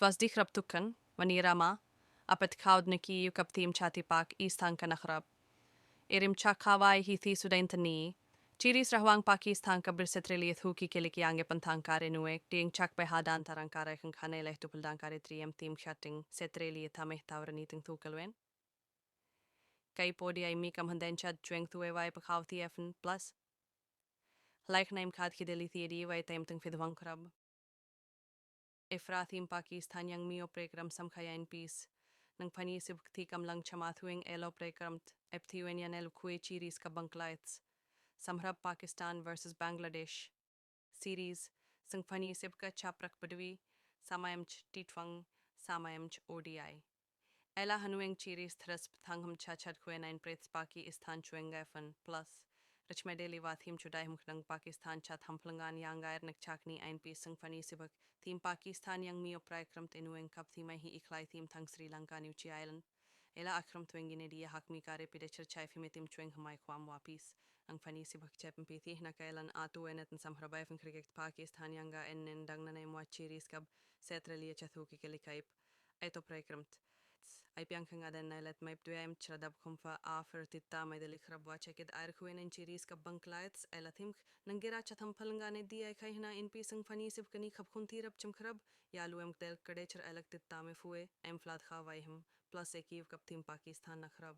was die grap tukken wanneer ama op het goudene kie op team chati pak Istan ka nagrab. Erim chakawai hi thi studentani Chiris rahwang Pakistan ka birsetreliet huki keliki ange pantankare nuek ding chak by hadan tarankare kan khane leh tupuldankare triem team chatting setreliet tameh tavraniting thukelwen. Kai podi ai mi kam handen chat jueng thuwe wai pakhawti efen plus. Like name kad khideli theory wai time tung fidwang krab. Efrathim Pakistan yang mio pregram samkhaya in peace. Nang pani sibkti kam lang chamathuing elo prekramt epthiwen yan el kwe chiris ka banklaits. Samhrab Pakistan versus Bangladesh series sang pani sibka chaprak badwi samayamch titwang samayamch ODI. Ela hanueng chiris thras thangham chachat kwenain prets Paki isthan chuengafan plus Richmedeli wathim chudai mukhnang Pakistan chat hamplangan yangair nakchakni ein pi sang pani sibak team Pakistan yang mio praikram tenueng kap thimai hi ikhlai team thang Sri Lanka Niuchi Island. Ela akram twengine dia hakmi kare pidechar chai fimetim chueng hamai kwam wapis. Ang pani sibak chepen pithi na kailan atu enet n samhrabay fan cricket Pakistan yanga ennen dangnanay muachiris kab setraliya chathuki kelikaip. Eto prakramt. Ay piang nga den na let may ptuem chradab kumfa afer titta may dali khrabwa chekid air kuenen chiris kab banklaits elathim nangira chatham palangane di ay kay hina in pisang pani sibkani khabkhunti rab chumkhrab yaluem del kadechar elak titta me fuwe em flad khawai him plus ekiv kab team Pakistan na khrab.